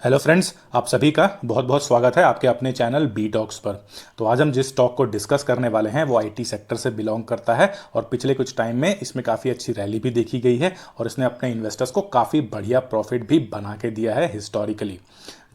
Hello friends, आप सभी का बहुत बहुत स्वागत है आपके अपने चैनल बी टॉक्स पर। तो आज हम जिस स्टॉक को डिस्कस करने वाले हैं वो आईटी सेक्टर से बिलोंग करता है और पिछले कुछ टाइम में इसमें काफ़ी अच्छी रैली भी देखी गई है और इसने अपने इन्वेस्टर्स को काफ़ी बढ़िया प्रॉफिट भी बना के दिया है हिस्टोरिकली।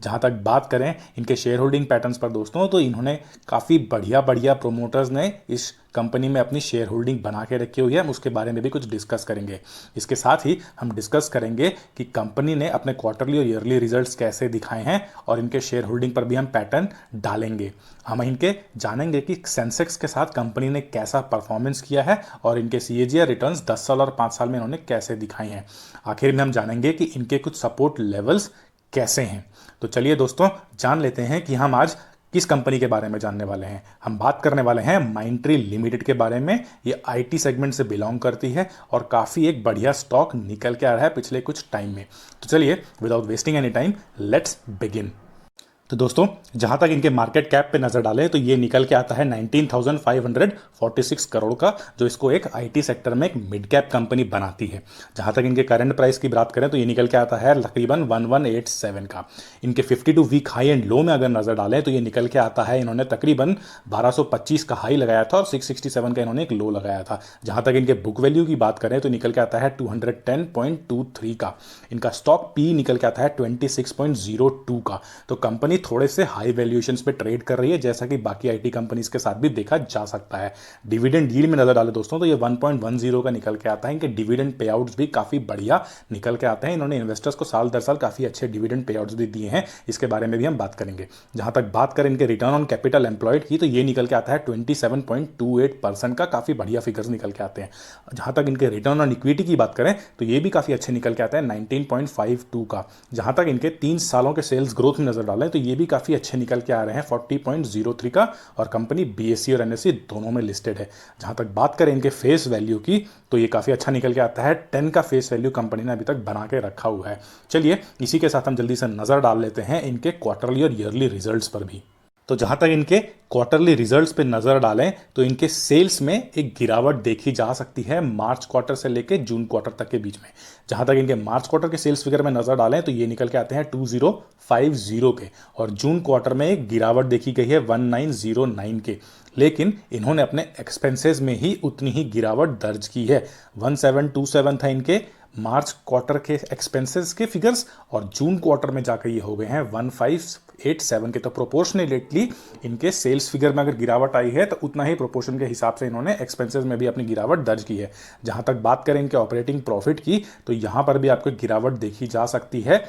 जहाँ तक बात करें इनके शेयर होल्डिंग पैटर्न्स पर दोस्तों, तो इन्होंने काफ़ी बढ़िया बढ़िया प्रोमोटर्स ने इस कंपनी में अपनी शेयर होल्डिंग बना के रखी हुई है। हम उसके बारे में भी कुछ डिस्कस करेंगे। इसके साथ ही हम डिस्कस करेंगे कि कंपनी ने अपने क्वार्टरली और ईयरली रिजल्ट्स कैसे दिखाए हैं और इनके शेयर होल्डिंग पर भी हम पैटर्न डालेंगे। हम इनके जानेंगे कि सेंसेक्स के साथ कंपनी ने कैसा परफॉर्मेंस किया है और इनके सीएजीआर रिटर्न्स 10 साल और 5 साल में इन्होंने कैसे दिखाए हैं। आखिर में हम जानेंगे कि इनके कुछ सपोर्ट लेवल्स कैसे हैं। तो चलिए दोस्तों, जान लेते हैं कि हम आज किस कंपनी के बारे में जानने वाले हैं। हम बात करने वाले हैं माइंडट्री लिमिटेड के बारे में। ये आईटी सेगमेंट से बिलोंग करती है और काफ़ी एक बढ़िया स्टॉक निकल के आ रहा है पिछले कुछ टाइम में। तो चलिए without wasting any time let's begin. तो दोस्तों, जहां तक इनके मार्केट कैप पे नजर डालें तो ये निकल के आता है 19,546 करोड़ का, जो इसको एक आईटी सेक्टर में एक मिड कैप कंपनी बनाती है। जहां तक इनके करंट प्राइस की बात करें तो ये निकल के आता है तकरीबन 1187 का। इनके 52 वीक हाई एंड लो में अगर नजर डालें तो ये निकल के आता है, इन्होंने तकरीबन 1225 का हाई लगाया था और 667 का इन्होंने एक लो लगाया था। जहां तक इनके बुक वैल्यू की बात करें तो निकल के आता है 210.23 का। इनका स्टॉक पी निकल के आता है 26.02 का। तो कंपनी थोड़े से हाई वैल्यूएशंस पे ट्रेड कर रही है, जैसा कि बाकी आईटी कंपनीज के साथ भी देखा जा सकता है। डिविडेंड यील्ड में नजर डाले दोस्तों तो ये 1.10 का निकल के आता है। इनके डिविडेंड पे आउट्स भी काफी बढ़िया निकल के आते हैं। इन्होंने इन्वेस्टर्स को साल दर साल काफी अच्छे डिविडेंड पे आउट्स भी दिए हैं। इसके बारे में भी हम बात करेंगे। जहां तक बात करें इनके रिटर्न ऑन कैपिटल एम्प्लॉयड की तो ये निकल के आता है 27.28% का। काफी बढ़िया फिगर्स निकल के आते हैं। जहां तक इनके रिटर्न ऑन इक्विटी की बात करें तो ये भी काफी अच्छे निकल के आते हैं 19.52 का। जहां तक इनके 3 सालों के सेल्स ग्रोथ में नजर डालें तो ये भी काफ़ी अच्छे निकल के आ रहे हैं 40.03 का। और कंपनी बीएसई और एनएसई दोनों में लिस्टेड है। जहां तक बात करें इनके फेस वैल्यू की तो ये काफ़ी अच्छा निकल के आता है। 10 का फेस वैल्यू कंपनी ने अभी तक बना के रखा हुआ है। चलिए इसी के साथ हम जल्दी से नज़र डाल लेते हैं इनके क्वार्टरली और ईयरली रिजल्ट्स पर भी। तो जहां तक इनके क्वार्टरली रिजल्ट्स पे नजर डालें तो इनके सेल्स में एक गिरावट देखी जा सकती है मार्च क्वार्टर से लेकर जून क्वार्टर तक के बीच में। जहां तक इनके मार्च क्वार्टर के सेल्स फिगर में नजर डालें तो ये निकल के आते हैं 2050 के और जून क्वार्टर में एक गिरावट देखी गई है 1909 के। लेकिन इन्होंने अपने एक्सपेंसेस में ही उतनी ही गिरावट दर्ज की है। 1727 था इनके मार्च क्वार्टर के एक्सपेंसेस के फिगर्स और जून क्वार्टर में जाकर ये हो गए हैं 1587 के। तो प्रोपोर्शनली इनके सेल्स फिगर में अगर गिरावट आई है तो उतना ही प्रोपोर्शन के हिसाब से इन्होंने एक्सपेंसेस में भी अपनी गिरावट दर्ज की है। जहां तक बात करें इनके ऑपरेटिंग प्रॉफिट की तो यहां पर भी आपको गिरावट देखी जा सकती है।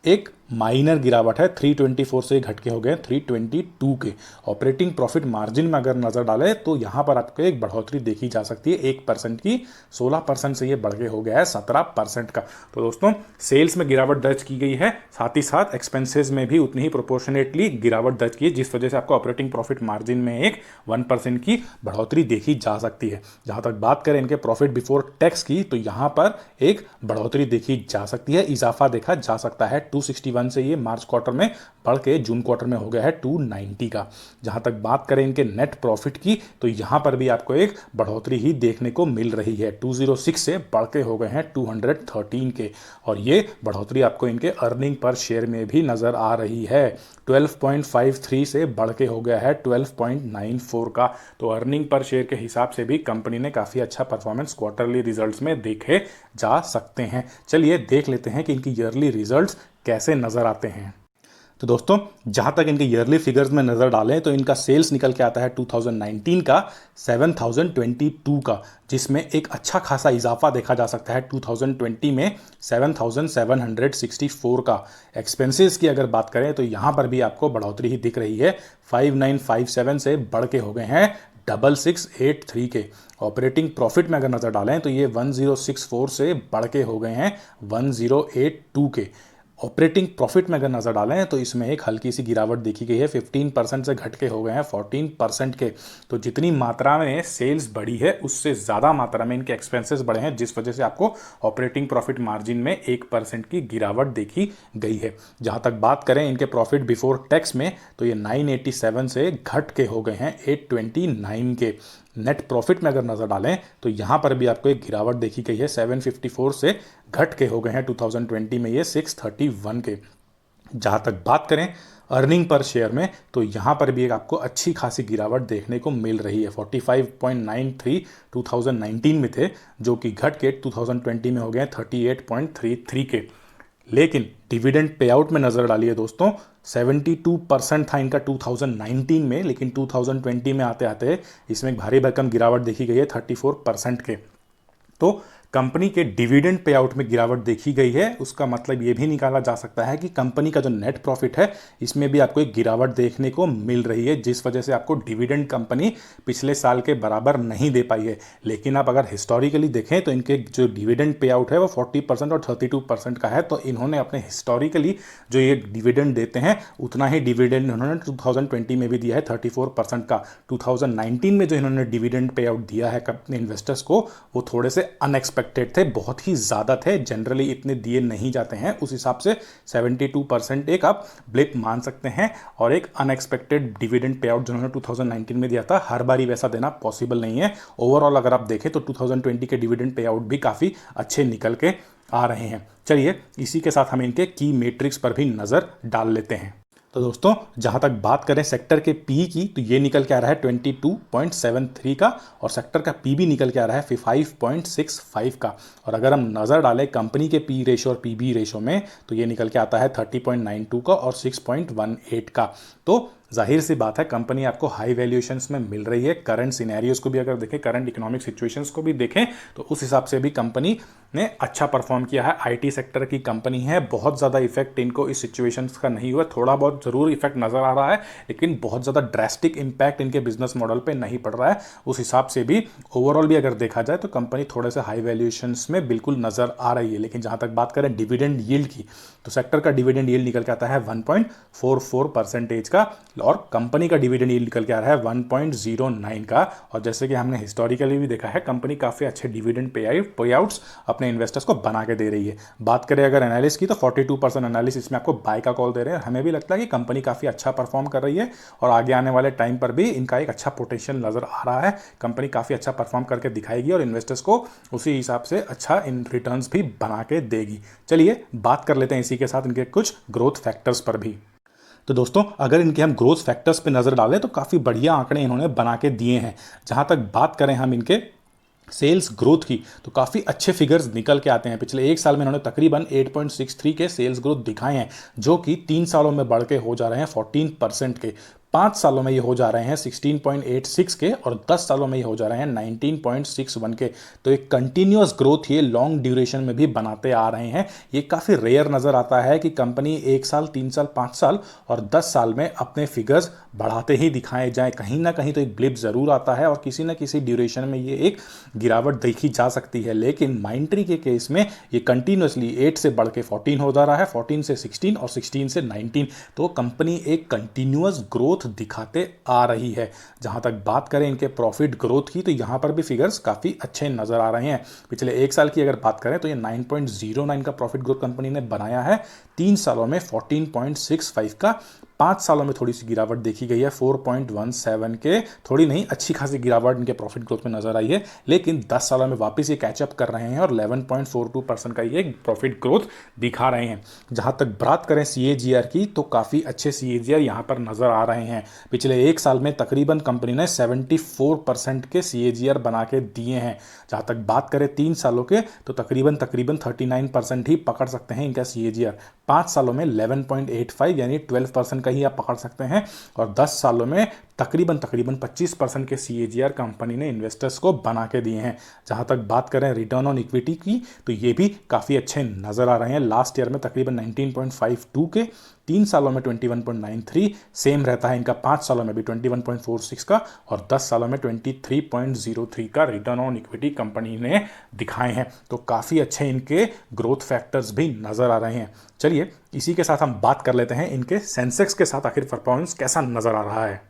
एक माइनर गिरावट है, 324 से घट के हो गए 322 के। ऑपरेटिंग प्रॉफिट मार्जिन में अगर नजर डालें तो यहां पर आपको एक बढ़ोतरी देखी जा सकती है 1% की। 16% से ये बढ़ के हो गया है 17% का। तो दोस्तों, सेल्स में गिरावट दर्ज की गई है, साथ ही साथ एक्सपेंसेस में भी उतनी ही प्रोपोर्शनेटली गिरावट दर्ज की है, जिस वजह से आपको ऑपरेटिंग प्रॉफिट मार्जिन में एक 1% की बढ़ोतरी देखी जा सकती है। जहां तक बात करें इनके प्रॉफिट बिफोर टैक्स की तो यहां पर एक बढ़ोतरी देखी जा सकती है, इजाफा देखा जा सकता है 261 से ये मार्च क्वार्टर में बढ़ के जून क्वार्टर में हो गया है 290 का। जहां तक बात करें इनके नेट प्रॉफिट की तो यहां पर भी आपको एक बढ़ोतरी ही देखने को मिल रही है, 206 से बढ़ के हो गए हैं 213 के। और ये बढ़ोतरी आपको इनके अर्निंग पर शेयर में भी नजर आ रही है, 12.53 से बढ़ के हो गया है 12.94 का। तो अर्निंग पर शेयर के हिसाब से भी कंपनी ने काफी अच्छा परफॉर्मेंस क्वार्टरली रिजल्ट्स में देखे जा सकते हैं। चलिए देख लेते हैं कि इनकी ईयरली रिजल्ट्स कैसे नजर आते हैं। तो दोस्तों, जहां तक इनके ईयरली फिगर्स में नजर डालें तो इनका सेल्स निकल के आता है 2019 का 7022 का, जिसमें एक अच्छा खासा इजाफा देखा जा सकता है 2020 में 7764 का। एक्सपेंसेस की अगर बात करें तो यहां पर भी आपको बढ़ोतरी ही दिख रही है, 5957 से बढ़ के हो गए हैं 6683 के। ऑपरेटिंग प्रॉफिट में अगर नजर डालें तो ये 1064 से बढ़ के हो गए हैं 1082 के। ऑपरेटिंग प्रॉफिट में अगर नजर डालें तो इसमें एक हल्की सी गिरावट देखी गई है, 15% से घट के हो गए हैं 14% के। तो जितनी मात्रा में सेल्स बढ़ी है उससे ज़्यादा मात्रा में इनके एक्सपेंसेस बढ़े हैं, जिस वजह से आपको ऑपरेटिंग प्रॉफिट मार्जिन में 1% की गिरावट देखी गई है। जहाँ तक बात करें इनके प्रॉफिट बिफोर टैक्स में तो ये 987 से घट के हो गए हैं 829 के। नेट प्रॉफिट में अगर नजर डालें तो यहां पर भी आपको एक गिरावट देखी गई है, 754 से घट के हो गए हैं 2020 में ये 631 के। जहाँ तक बात करें अर्निंग पर शेयर में, तो यहाँ पर भी एक आपको अच्छी खासी गिरावट देखने को मिल रही है। 45.93 2019 में थे, जो कि घट के 2020 में हो गए 38.33 के। लेकिन डिविडेंड पे आउट में नज़र डालिए दोस्तों, 72% था इनका 2019 में, लेकिन 2020 में आते आते इसमें एक भारी भरकम गिरावट देखी गई है 34% के। तो कंपनी के डिविडेंड पे आउट में गिरावट देखी गई है, उसका मतलब ये भी निकाला जा सकता है कि कंपनी का जो नेट प्रॉफिट है इसमें भी आपको एक गिरावट देखने को मिल रही है, जिस वजह से आपको डिविडेंड कंपनी पिछले साल के बराबर नहीं दे पाई है। लेकिन आप अगर हिस्टोरिकली देखें तो इनके जो डिविडेंड पे आउट है वो 40% और 32% का है। तो इन्होंने अपने हिस्टोरिकली जो ये डिविडेंड देते हैं उतना ही डिविडेंड इन्होंने 2020 में भी दिया है 34% का। 2019 में जो इन्होंने डिविडेंड पे आउट दिया है अपने इन्वेस्टर्स को वो थोड़े से अनएक्सपेक्टेड थे, बहुत ही ज़्यादा थे, जनरली इतने दिए नहीं जाते हैं। उस हिसाब से 72% एक आप ब्लिप मान सकते हैं, और एक अनएक्सपेक्टेड डिविडेंड पे आउट जिन्होंने 2019 में दिया था, हर बारी वैसा देना पॉसिबल नहीं है। ओवरऑल अगर आप देखें तो 2020 के डिविडेंड पे आउट भी काफ़ी अच्छे निकल के आ रहे हैं। चलिए इसी के साथ हम इनके की मैट्रिक्स पर भी नज़र डाल लेते हैं। तो दोस्तों जहाँ तक बात करें सेक्टर के पी की, तो ये निकल के आ रहा है 22.73 का, और सेक्टर का पी भी निकल के आ रहा है 5.65 का। और अगर हम नज़र डालें कंपनी के पी रेशो और पीबी रेशो में, तो ये निकल के आता है 30.92 का और 6.18 का। तो जाहिर सी बात है कंपनी आपको हाई वैल्यूएशंस में मिल रही है। करंट सिनेरियोज को भी अगर देखें, करंट इकोनॉमिक सिचुएशंस को भी देखें, तो उस हिसाब से भी कंपनी ने अच्छा परफॉर्म किया है। आईटी सेक्टर की कंपनी है, बहुत ज़्यादा इफेक्ट इनको इस सिचुएशंस का नहीं हुआ, थोड़ा बहुत ज़रूर इफेक्ट नज़र आ रहा है, लेकिन बहुत ज़्यादा ड्रेस्टिक इम्पैक्ट इनके बिजनेस मॉडल पर नहीं पड़ रहा है। उस हिसाब से भी ओवरऑल भी अगर देखा जाए तो कंपनी थोड़े से हाई वैल्यूएशंस में बिल्कुल नज़र आ रही है। लेकिन जहाँ तक बात करें डिविडेंड यील्ड की, तो सेक्टर का डिविडेंड यील्ड निकल के आता है 1.44% का, और कंपनी का डिविडेंड यील्ड निकल के आ रहा है 1.09 का। और जैसे कि हमने हिस्टोरिकली भी देखा है, कंपनी काफ़ी अच्छे डिविडेंड पे आउट्स अपने इन्वेस्टर्स को बना के दे रही है। बात करें अगर एनालिस्ट की, तो 42% एनालिस्ट इसमें आपको बाय का कॉल दे रहे हैं। हमें भी लगता है कि कंपनी काफ़ी अच्छा परफॉर्म कर रही है, और आगे आने वाले टाइम पर भी इनका एक अच्छा पोटेंशियल नज़र आ रहा है। कंपनी काफ़ी अच्छा परफॉर्म करके दिखाएगी और इन्वेस्टर्स को उसी हिसाब से अच्छा इन रिटर्न्स भी बना के देगी। चलिए बात कर लेते हैं इसी के साथ इनके कुछ ग्रोथ फैक्टर्स पर भी। तो दोस्तों अगर इनके हम ग्रोथ फैक्टर्स पे नज़र डालें तो काफ़ी बढ़िया आंकड़े इन्होंने बना के दिए हैं। जहाँ तक बात करें हम इनके सेल्स ग्रोथ की, तो काफ़ी अच्छे फिगर्स निकल के आते हैं। पिछले एक साल में इन्होंने तकरीबन 8.63 के सेल्स ग्रोथ दिखाए हैं, जो कि 3 सालों में बढ़ के हो जा रहे हैं 14% के। 5 सालों में ये हो जा रहे हैं 16.86 के, और 10 सालों में ये हो जा रहे हैं 19.61 के। तो एक कंटिन्यूअस ग्रोथ ये लॉन्ग ड्यूरेशन में भी बनाते आ रहे हैं। ये काफ़ी रेयर नज़र आता है कि कंपनी 1 साल, 3 साल, 5 साल और 10 साल में अपने फिगर्स बढ़ाते ही दिखाए जाएँ। कहीं ना कहीं तो एक ब्लिप ज़रूर आता है, और किसी न किसी ड्यूरेशन में ये एक गिरावट देखी जा सकती है। लेकिन माइंट्री के केस में ये कंटिन्यूअसली 8 से बढ़ के 14 हो जा रहा है, 14 से 16 और 16 से 19। तो कंपनी एक कंटिन्यूअस ग्रोथ दिखाते आ रही है। जहां तक बात करें इनके प्रॉफिट ग्रोथ की, तो यहां पर भी फिगर्स काफ़ी अच्छे नज़र आ रहे हैं। पिछले एक साल की अगर बात करें तो ये 9.09 का प्रॉफिट ग्रोथ कंपनी ने बनाया है, 3 सालों में 14.65 का, 5 सालों में थोड़ी सी गिरावट देखी गई है 4.17 के। थोड़ी नहीं, अच्छी खासी गिरावट इनके प्रॉफिट ग्रोथ में नजर आई है, लेकिन 10 सालों में वापस ये कैचअप कर रहे हैं और 11.42% का ये प्रॉफिट ग्रोथ दिखा रहे हैं। जहां तक बात करें CAGR की, तो काफ़ी अच्छे CAGR यहां पर नजर आ रहे हैं। पिछले एक साल में तकरीबन कंपनी ने 74% के CAGR बना के दिए हैं। जहां तक बात करें 3 सालों के, तो तकरीबन 39% ही पकड़ सकते हैं इनका CAGR। 5 सालों में 11.85 यानी 12% का ही आप पकड़ सकते हैं, और 10 सालों में तकरीबन 25% के CAGR कंपनी ने इन्वेस्टर्स को बना के दिए हैं। जहां तक बात करें रिटर्न ऑन इक्विटी की, तो ये भी काफ़ी अच्छे नज़र आ रहे हैं। लास्ट ईयर में तकरीबन 19.52 के, 3 सालों में 21.93 सेम रहता है इनका, 5 सालों में भी 21.46 का, और 10 सालों में 23.03 का रिटर्न ऑन इक्विटी कंपनी ने दिखाए हैं। तो काफ़ी अच्छे इनके ग्रोथ फैक्टर्स भी नज़र आ रहे हैं। चलिए इसी के साथ हम बात कर लेते हैं इनके सेंसेक्स के साथ आखिर परफॉर्मेंस कैसा नज़र आ रहा है।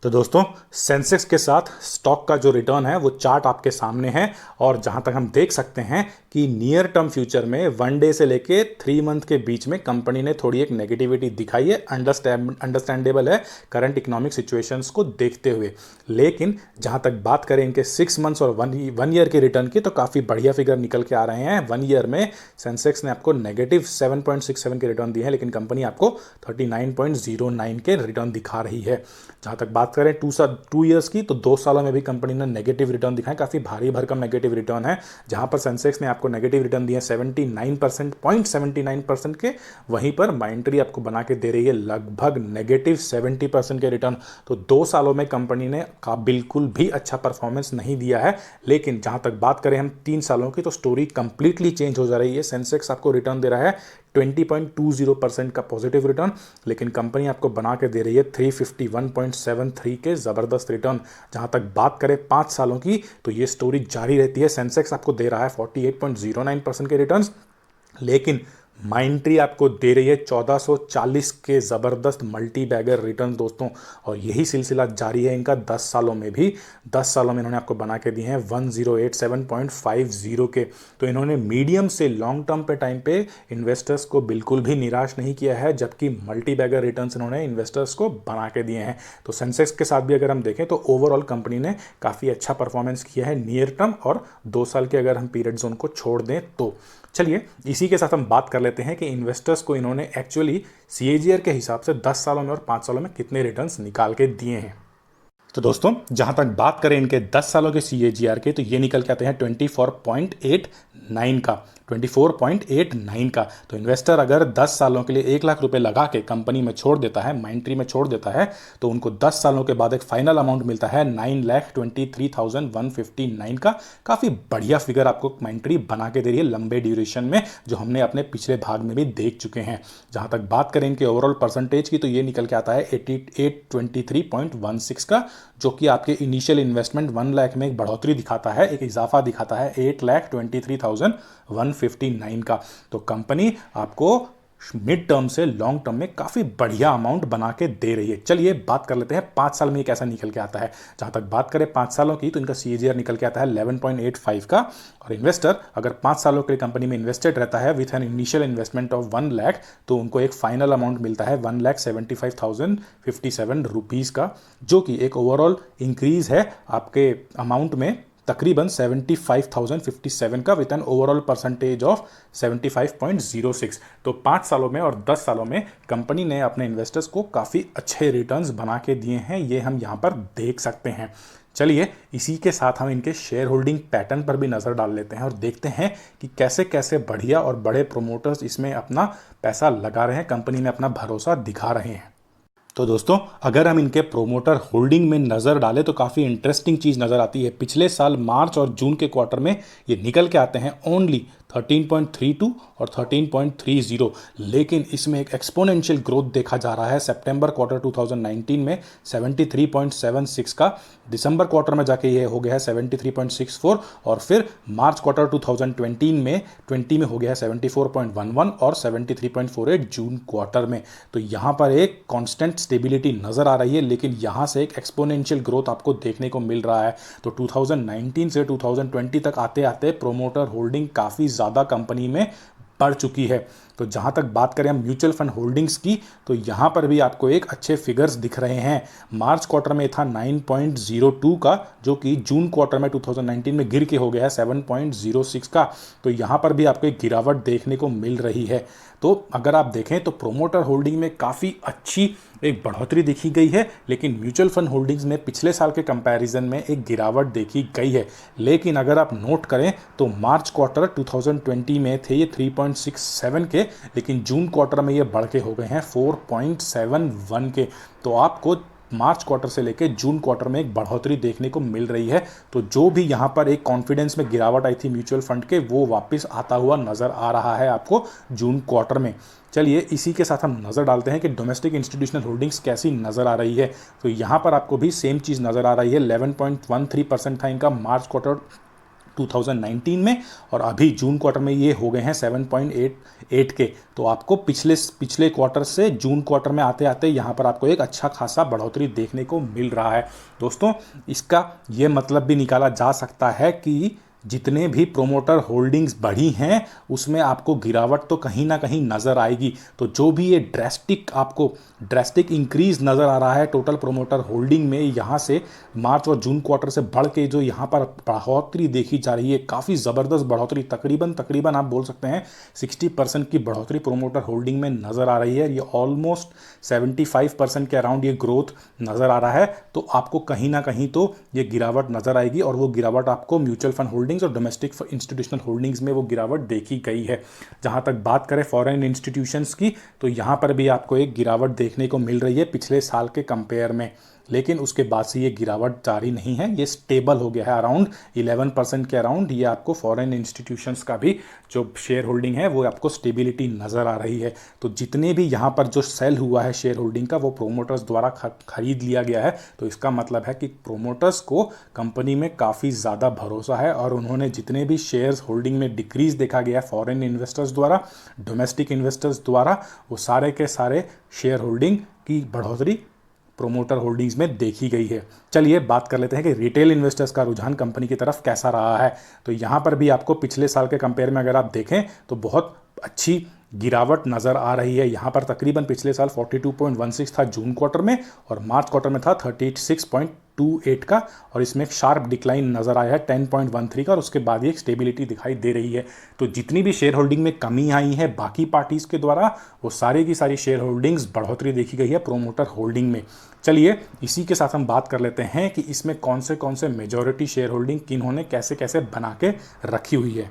तो दोस्तों सेंसेक्स के साथ स्टॉक का जो रिटर्न है वो चार्ट आपके सामने है, और जहां तक हम देख सकते हैं कि नियर टर्म फ्यूचर में 1 डे से लेके 3 मंथ के बीच में कंपनी ने थोड़ी एक नेगेटिविटी दिखाई है। अंडरस्टैंडेबल है करंट इकोनॉमिक सिचुएशंस को देखते हुए। लेकिन जहां तक बात करें इनके 6 मंथ्स और वन ईयर के रिटर्न की, तो काफ़ी बढ़िया फिगर निकल के आ रहे हैं। 1 ईयर में सेंसेक्स ने आपको -7.67 के रिटर्न दिए हैं, लेकिन कंपनी आपको 39.09 के रिटर्न दिखा रही है। जहां तक बात करें 2 ईयर्स की, तो 2 सालों में भी कंपनी ने नेगेटिव रिटर्न दिखाए, काफ़ी भारी भरकम नेगेटिव रिटर्न है। जहां पर सेंसेक्स ने आपको नेगेटिव रिटर्न दिए 79% के, वहीं पर माइंट्री आपको बना के दे रही है लगभग -70% के रिटर्न। तो 2 सालों में कंपनी ने का बिल्कुल भी अच्छा परफॉर्मेंस नहीं दिया है। लेकिन जहां तक बात करें हम 3 सालों की, तो स्टोरी कंप्लीटली चेंज हो जा रही है। सेंसेक्स आपको रिटर्न दे रहा है 20.20% का पॉजिटिव रिटर्न, लेकिन कंपनी आपको बना के दे रही है 351.73 के ज़बरदस्त रिटर्न। जहां तक बात करें 5 सालों की, तो ये स्टोरी जारी रहती है। सेंसेक्स आपको दे रहा है 48.09% के रिटर्न, लेकिन माइंट्री आपको दे रही है 1440 के ज़बरदस्त मल्टी बैगर रिटर्न दोस्तों। और यही सिलसिला जारी है इनका 10 सालों में भी। 10 सालों में इन्होंने आपको बना के दिए हैं 1087.50 के। तो इन्होंने मीडियम से लॉन्ग टर्म पे टाइम पे इन्वेस्टर्स को बिल्कुल भी निराश नहीं किया है, जबकि मल्टी बैगर रिटर्न्स इन्होंने इन्वेस्टर्स को बना के दिए हैं। तो सेंसेक्स के साथ भी अगर हम देखें तो ओवरऑल कंपनी ने काफ़ी अच्छा परफॉर्मेंस किया है नियर टर्म और 2 साल के अगर हम पीरियड जोन को छोड़ दें तो। चलिए इसी के साथ हम बात कर लेते हैं कि इन्वेस्टर्स को इन्होंने एक्चुअली सीएजीआर के हिसाब से 10 सालों में और 5 सालों में कितने रिटर्न्स निकाल के दिए हैं। तो दोस्तों जहां तक बात करें इनके 10 सालों के सीएजीआर के, तो ये निकल के आते हैं 24.89 का। 24.89 का। तो इन्वेस्टर अगर 10 सालों के लिए 1 लाख रुपए लगा के कंपनी में छोड़ देता है, माइंट्री में छोड़ देता है, तो उनको 10 सालों के बाद एक फाइनल अमाउंट मिलता है 9,23,159 का। काफ़ी बढ़िया फिगर आपको माइंट्री बना के दे रही है लंबे ड्यूरेशन में, जो हमने अपने पिछले भाग में भी देख चुके हैं। जहां तक बात करें इनके ओवरऑल परसेंटेज की, तो ये निकल के आता है 823.16 का, जो कि आपके इनिशियल इन्वेस्टमेंट 1 लाख में एक बढ़ोतरी दिखाता है, एक इजाफा दिखाता है 8,23,159 का। तो कंपनी आपको मिड टर्म से लॉन्ग टर्म में काफ़ी बढ़िया अमाउंट बना के दे रही है। चलिए बात कर लेते हैं 5 साल में ये कैसा निकल के आता है। जहां तक बात करें 5 सालों की, तो इनका सीएजीआर निकल के आता है 11.85 का। और इन्वेस्टर अगर 5 सालों के लिए कंपनी में इन्वेस्टेड रहता है with an initial investment of 1 lakh, तो उनको एक फाइनल अमाउंट मिलता है 1,75,057 रुपीज़ का, जो कि एक ओवरऑल इंक्रीज है आपके अमाउंट में तकरीबन 75,057 का, with an overall percentage of 75.06। तो 5 सालों में और 10 सालों में कंपनी ने अपने इन्वेस्टर्स को काफ़ी अच्छे रिटर्न्स बना के दिए हैं, ये हम यहाँ पर देख सकते हैं। चलिए इसी के साथ हम इनके शेयर होल्डिंग पैटर्न पर भी नज़र डाल लेते हैं और देखते हैं कि कैसे कैसे बढ़िया और बड़े प्रोमोटर्स इसमें अपना पैसा लगा रहे हैं, कंपनी में अपना भरोसा दिखा रहे हैं। तो दोस्तों अगर हम इनके प्रोमोटर होल्डिंग में नज़र डालें तो काफ़ी इंटरेस्टिंग चीज़ नज़र आती है। पिछले साल मार्च और जून के क्वार्टर में ये निकल के आते हैं ओनली 13.32 और 13.30, लेकिन इसमें एक एक्सपोनेंशियल ग्रोथ देखा जा रहा है। सितंबर क्वार्टर 2019 में 73.76 का, दिसंबर क्वार्टर में जाके ये हो गया है 73.64, और फिर मार्च क्वार्टर 2020 में हो गया है 74.11 और 73.48 जून क्वार्टर में। तो यहाँ पर एक कांस्टेंट स्टेबिलिटी नज़र आ रही है, लेकिन यहाँ से एक एक्सपोनेंशियल ग्रोथ आपको देखने को मिल रहा है। तो 2019 से 2020 तक आते आते प्रोमोटर होल्डिंग काफ़ी ज़्यादा कंपनी में बढ़ चुकी है। तो जहां तक बात करें हम म्यूचुअल फंड होल्डिंग्स की, तो यहां पर भी आपको एक अच्छे फिगर्स दिख रहे हैं। मार्च क्वार्टर में था 9.02 का, जो कि जून क्वार्टर में 2019 में गिर के हो गया है 7.06 का। तो यहां पर भी आपको एक गिरावट देखने को मिल रही है। तो अगर आप देखें तो प्रोमोटर होल्डिंग में काफ़ी अच्छी एक बढ़ोतरी देखी गई है, लेकिन म्यूचुअल फंड होल्डिंग्स में पिछले साल के कंपैरिजन में एक गिरावट देखी गई है। लेकिन अगर आप नोट करें तो मार्च क्वार्टर 2020 में थे ये 3.67 के, लेकिन जून क्वार्टर में ये बढ़ के हो गए हैं 4.71 के। तो आपको मार्च क्वार्टर से लेकर जून क्वार्टर में एक बढ़ोतरी देखने को मिल रही है। तो जो भी यहाँ पर एक कॉन्फिडेंस में गिरावट आई थी म्यूचुअल फंड के, वो वापस आता हुआ नज़र आ रहा है आपको जून क्वार्टर में। चलिए इसी के साथ हम नज़र डालते हैं कि डोमेस्टिक इंस्टीट्यूशनल होल्डिंग्स कैसी नज़र आ रही है। तो यहाँ पर आपको भी सेम चीज़ नज़र आ रही है। 11.13% था इनका मार्च क्वार्टर 2019 में, और अभी जून क्वार्टर में ये हो गए हैं 7.88 के। तो आपको पिछले क्वार्टर से जून क्वार्टर में आते आते यहाँ पर आपको एक अच्छा खासा बढ़ोतरी देखने को मिल रहा है। दोस्तों इसका ये मतलब भी निकाला जा सकता है कि जितने भी प्रोमोटर होल्डिंग्स बढ़ी हैं उसमें आपको गिरावट तो कहीं ना कहीं नज़र आएगी। तो जो भी ये ड्रेस्टिक इंक्रीज नज़र आ रहा है टोटल प्रोमोटर होल्डिंग में, यहाँ से मार्च और जून क्वार्टर से बढ़ के जो यहाँ पर बढ़ोतरी देखी जा रही है, काफ़ी ज़बरदस्त बढ़ोतरी, तकरीबन आप बोल सकते हैं 60% की बढ़ोतरी प्रोमोटर होल्डिंग में नज़र आ रही है। ये ऑलमोस्ट 75% के अराउंड ये ग्रोथ नज़र आ रहा है। तो आपको कहीं ना कहीं तो ये गिरावट नज़र आएगी, और वो गिरावट आपको म्यूचुअल फंड होल्डिंग्स और डोमेस्टिक इंस्टीट्यूशनल होल्डिंग्स में वो गिरावट देखी गई है। जहाँ तक बात करें फॉरेन इंस्टीट्यूशंस की, तो यहाँ पर भी आपको एक गिरावट देखने को मिल रही है पिछले साल के कंपेयर में, लेकिन उसके बाद से ये गिरावट जारी नहीं है, ये स्टेबल हो गया है अराउंड 11% के अराउंड। ये आपको फॉरेन इंस्टीट्यूशंस का भी जो शेयर होल्डिंग है वो आपको स्टेबिलिटी नज़र आ रही है। तो जितने भी यहाँ पर जो सेल हुआ है शेयर होल्डिंग का, वो प्रोमोटर्स द्वारा खरीद लिया गया है। तो इसका मतलब है कि प्रोमोटर्स को कंपनी में काफ़ी ज़्यादा भरोसा है, और उन्होंने जितने भी शेयर्स होल्डिंग में डिक्रीज देखा गया है फॉरेन इन्वेस्टर्स द्वारा, डोमेस्टिक इन्वेस्टर्स द्वारा, वो सारे के सारे शेयर होल्डिंग की बढ़ोतरी प्रोमोटर होल्डिंग्स में देखी गई है। चलिए बात कर लेते हैं कि रिटेल इन्वेस्टर्स का रुझान कंपनी की तरफ कैसा रहा है। तो यहाँ पर भी आपको पिछले साल के कंपेयर में अगर आप देखें तो बहुत अच्छी गिरावट नज़र आ रही है। यहाँ पर तकरीबन पिछले साल 42.16 था जून क्वार्टर में, और मार्च क्वार्टर में था 36.28 का, और इसमें एक शार्प डिक्लाइन नज़र आया है 10.13 का, और उसके बाद ये स्टेबिलिटी दिखाई दे रही है। तो जितनी भी शेयर होल्डिंग में कमी आई है बाकी पार्टीज़ के द्वारा, वो सारे की सारी शेयर होल्डिंग्स बढ़ोतरी देखी गई है प्रोमोटर होल्डिंग में। चलिए इसी के साथ हम बात कर लेते हैं कि इसमें कौन से मेजॉरिटी शेयर होल्डिंग किन्होंने कैसे कैसे बना के रखी हुई है।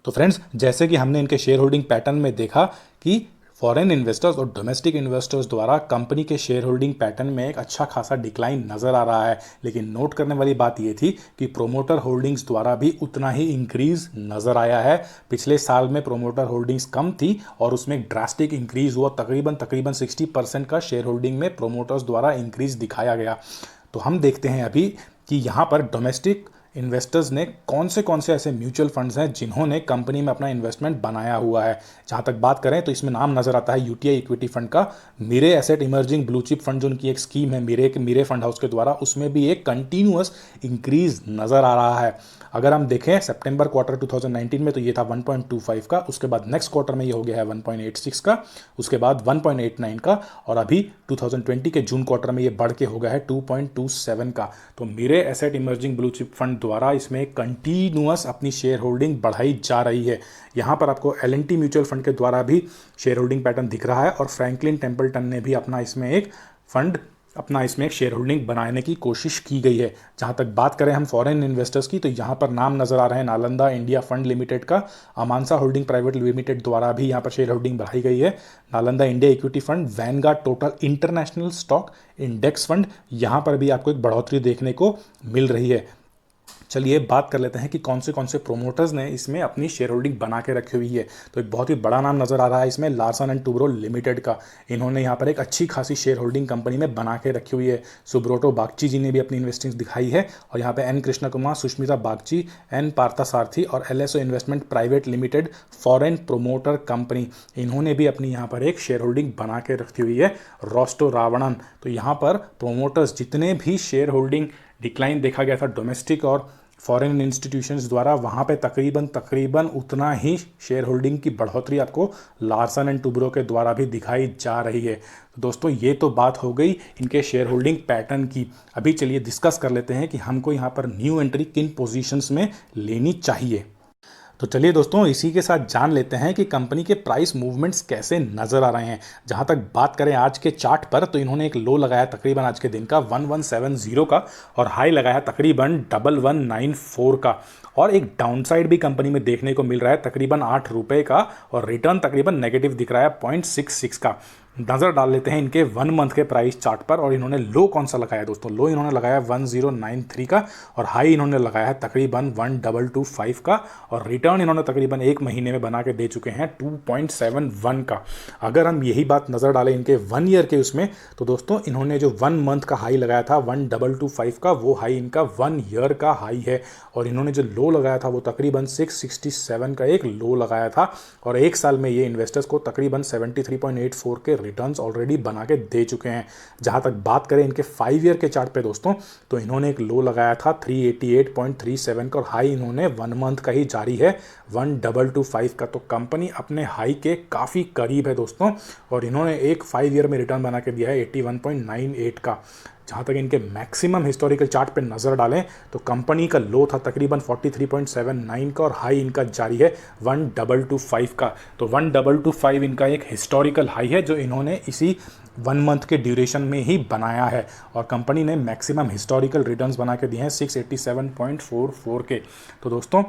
तो फ्रेंड्स, जैसे कि हमने इनके शेयर होल्डिंग पैटर्न में देखा कि फॉरेन इन्वेस्टर्स और डोमेस्टिक इन्वेस्टर्स द्वारा कंपनी के शेयर होल्डिंग पैटर्न में एक अच्छा खासा डिक्लाइन नज़र आ रहा है, लेकिन नोट करने वाली बात यह थी कि प्रोमोटर होल्डिंग्स द्वारा भी उतना ही इंक्रीज नज़र आया है। पिछले साल में प्रोमोटर होल्डिंग्स कम थी और उसमें ड्रास्टिक इंक्रीज हुआ, तकरीबन 60% का शेयर होल्डिंग में प्रोमोटर्स द्वारा इंक्रीज दिखाया गया। तो हम देखते हैं अभी कि यहाँ पर डोमेस्टिक इन्वेस्टर्स ने कौन से ऐसे म्यूचुअल फंड्स हैं जिन्होंने कंपनी में अपना इन्वेस्टमेंट बनाया हुआ है। जहाँ तक बात करें तो इसमें नाम नज़र आता है यूटीआई इक्विटी फंड का, Mirae Asset emerging blue chip fund जो उनकी एक स्कीम है मिरे फंड हाउस के द्वारा, उसमें भी एक कंटिन्यूअस इंक्रीज नज़र आ रहा है। अगर हम देखें सितंबर क्वार्टर 2019 में तो ये था 1.25 का, उसके बाद नेक्स्ट क्वार्टर में ये हो गया है 1.86 का, उसके बाद 1.89 का, और अभी 2020 के जून क्वार्टर में ये बढ़ के हो गया है 2.27 का। तो Mirae Asset emerging blue chip fund द्वारा इसमें कंटिन्यूअस अपनी शेयर होल्डिंग बढ़ाई जा रही है। यहाँ पर आपको एल&टी म्यूचुअल फंड के द्वारा भी शेयर होल्डिंग पैटर्न दिख रहा है, और फ्रैंकलिन टेम्पल्टन ने भी अपना इसमें एक शेयर होल्डिंग बनाने की कोशिश की गई है। जहाँ तक बात करें हम फॉरेन इन्वेस्टर्स की, तो यहाँ पर नाम नज़र आ रहे हैं नालंदा इंडिया फंड लिमिटेड का, अमांसा होल्डिंग प्राइवेट लिमिटेड द्वारा भी यहाँ पर शेयर होल्डिंग बढ़ाई गई है। Nalanda India equity fund, Vanguard total international stock index fund, यहाँ पर भी आपको एक बढ़ोतरी देखने को मिल रही है। चलिए बात कर लेते हैं कि कौन से प्रोमोटर्स ने इसमें अपनी शेयर होल्डिंग बना के रखी हुई है। तो एक बहुत ही बड़ा नाम नज़र आ रहा है इसमें लार्सन एंड टुब्रो लिमिटेड का। इन्होंने यहाँ पर एक अच्छी खासी शेयर होल्डिंग कंपनी में बना के रखी हुई है। सुब्रोटो बागची जी ने भी अपनी इन्वेस्टिंग दिखाई है, और यहाँ पे एन कृष्ण कुमार, सुष्मिता बागची, एन पार्थसारथी और LSO investment private limited foreign promoter company, इन्होंने भी अपनी यहाँ पर एक शेयर होल्डिंग बना के रखी हुई है। रोस्टो रावणन, तो यहाँ पर प्रोमोटर्स जितने भी शेयर होल्डिंग डिक्लाइन देखा गया था डोमेस्टिक और फॉरेन इंस्टीट्यूशंस द्वारा, वहाँ पे तकरीबन उतना ही शेयर होल्डिंग की बढ़ोतरी आपको लार्सन एंड टुब्रो के द्वारा भी दिखाई जा रही है। तो दोस्तों ये तो बात हो गई इनके शेयर होल्डिंग पैटर्न की। अभी चलिए डिस्कस कर लेते हैं कि हमको यहाँ पर न्यू एंट्री किन पोजीशंस में लेनी चाहिए। तो चलिए दोस्तों इसी के साथ जान लेते हैं कि कंपनी के प्राइस मूवमेंट्स कैसे नज़र आ रहे हैं। जहां तक बात करें आज के चार्ट पर, तो इन्होंने एक लो लगाया तकरीबन आज के दिन का 1170 का, और हाई लगाया तकरीबन 1194 का, और एक डाउनसाइड भी कंपनी में देखने को मिल रहा है तकरीबन 8 रुपये का, और रिटर्न तकरीबन नेगेटिव दिख रहा है 0.66 का। नज़र डाल लेते हैं इनके 1 मंथ के प्राइस चार्ट पर, और इन्होंने लो कौन सा लगाया दोस्तों। लो इन्होंने लगाया 1093 का, और हाई इन्होंने लगाया है तकरीबन 1225 का, और रिटर्न इन्होंने तकरीबन 1 महीने में बना के दे चुके हैं 2.71 का। अगर हम यही बात नज़र डालें इनके 1 ईयर के उसमें, तो दोस्तों इन्होंने जो 1 मंथ का हाई लगाया था 1225 का, वो हाई इनका 1 ईयर का हाई है। और इन्होंने जो लो लगाया था वो तकरीबन 667 का एक लो लगाया था, और 1 साल में ये इन्वेस्टर्स को तकरीबन 73.84 के रिटर्न्स ऑलरेडी बना के दे चुके हैं। जहाँ तक बात करें इनके 5 ईयर के चार्ट पे दोस्तों, तो इन्होंने एक लो लगाया था 388.37 का और हाई इन्होंने 1 मंथ का ही जारी है 1225 का। तो कंपनी अपने हाई के काफ़ी करीब है दोस्तों, और इन्होंने एक 5 ईयर में रिटर्न बना के दिया है 81.98 का। जहाँ तक इनके मैक्सिमम हिस्टोरिकल चार्ट पे नज़र डालें तो कंपनी का लो था तकरीबन 43.79 का और हाई इनका जारी है 1225 का। तो 1225 इनका एक हिस्टोरिकल हाई है जो इन्होंने इसी 1 मंथ के ड्यूरेशन में ही बनाया है, और कंपनी ने मैक्सिमम हिस्टोरिकल रिटर्न्स बना के दिए हैं 687.44 के। तो दोस्तों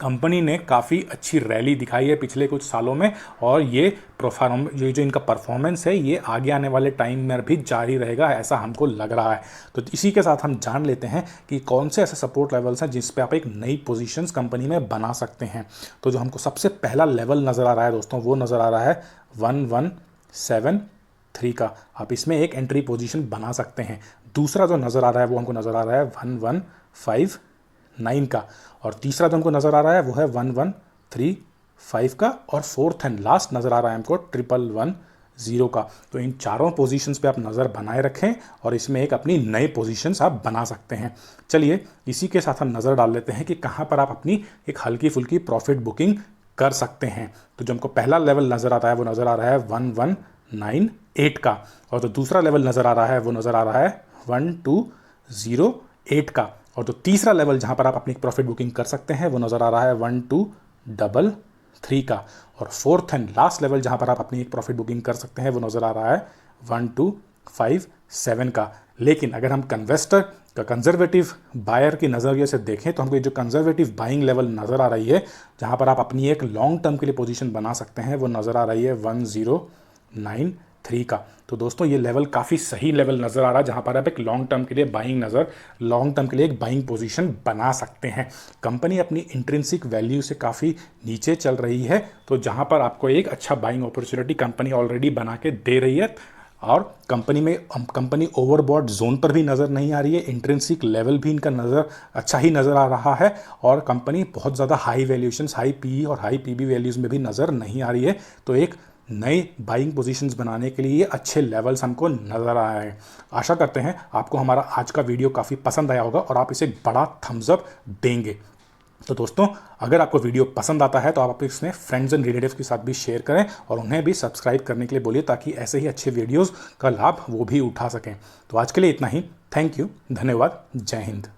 कंपनी ने काफ़ी अच्छी रैली दिखाई है पिछले कुछ सालों में, और ये जो इनका परफॉर्मेंस है ये आगे आने वाले टाइम में भी जारी रहेगा, ऐसा हमको लग रहा है। तो इसी के साथ हम जान लेते हैं कि कौन से ऐसे सपोर्ट लेवल्स हैं जिस पे आप एक नई पोजीशंस कंपनी में बना सकते हैं। तो जो हमको सबसे पहला लेवल नज़र आ रहा है दोस्तों, वो नज़र आ रहा है 1173 का। आप इसमें एक एंट्री पोजीशन बना सकते हैं। दूसरा जो नज़र आ रहा है वो हमको नज़र आ रहा है 1159 का, और तीसरा जो हमको नज़र आ रहा है वो है 1135 का, और फोर्थ एंड लास्ट नज़र आ रहा है हमको 1110 का। तो इन चारों पोजीशंस पे आप नज़र बनाए रखें और इसमें एक अपनी नए पोजीशंस आप बना सकते हैं। चलिए इसी के साथ हम नज़र डाल लेते हैं कि कहाँ पर आप अपनी एक हल्की फुल्की प्रॉफिट बुकिंग कर सकते हैं। तो जो हमको पहला लेवल नज़र आता है वो नज़र आ रहा है 1198 का, और जो दूसरा लेवल नज़र आ रहा है वो नज़र आ रहा है 1208 का, और जो तीसरा लेवल जहां पर आप अपनी प्रॉफिट बुकिंग कर सकते हैं वो नज़र आ रहा है 1233 का, और फोर्थ एंड लास्ट लेवल जहां पर आप अपनी एक प्रॉफिट बुकिंग कर सकते हैं वो नज़र आ रहा है 1257 का। लेकिन अगर हम कन्वेस्टर का कंजर्वेटिव बायर की नज़रिए से देखें तो हमको जो कंजर्वेटिव बाइंग लेवल नज़र आ रही है जहां पर आप अपनी एक लॉन्ग टर्म के लिए पोजीशन बना सकते हैं वो नज़र आ रही है 1093 का। तो दोस्तों ये लेवल काफ़ी सही लेवल नज़र आ रहा है जहाँ पर आप एक लॉन्ग टर्म के लिए एक बाइंग पोजीशन बना सकते हैं। कंपनी अपनी इंट्रिंसिक वैल्यू से काफ़ी नीचे चल रही है, तो जहाँ पर आपको एक अच्छा बाइंग अपॉर्चुनिटी कंपनी ऑलरेडी बना के दे रही है, और कंपनी ओवरबॉट जोन पर भी नज़र नहीं आ रही है। इंट्रिंसिक लेवल भी इनका अच्छा ही नज़र आ रहा है, और कंपनी बहुत ज़्यादा हाई वैल्यूएशंस, हाई पीई और हाई पीबी वैल्यूज़ में भी नज़र नहीं आ रही है। तो एक नए बाइंग पोजीशंस बनाने के लिए अच्छे लेवल्स हमको नज़र आ रहे हैं। आशा करते हैं आपको हमारा आज का वीडियो काफ़ी पसंद आया होगा और आप इसे एक बड़ा थम्स अप देंगे। तो दोस्तों अगर आपको वीडियो पसंद आता है तो आप इसमें फ्रेंड्स एंड रिलेटिव्स के साथ भी शेयर करें और उन्हें भी सब्सक्राइब करने के लिए बोलिए, ताकि ऐसे ही अच्छे वीडियोज़ का लाभ वो भी उठा सकें। तो आज के लिए इतना ही। थैंक यू, धन्यवाद, जय हिंद।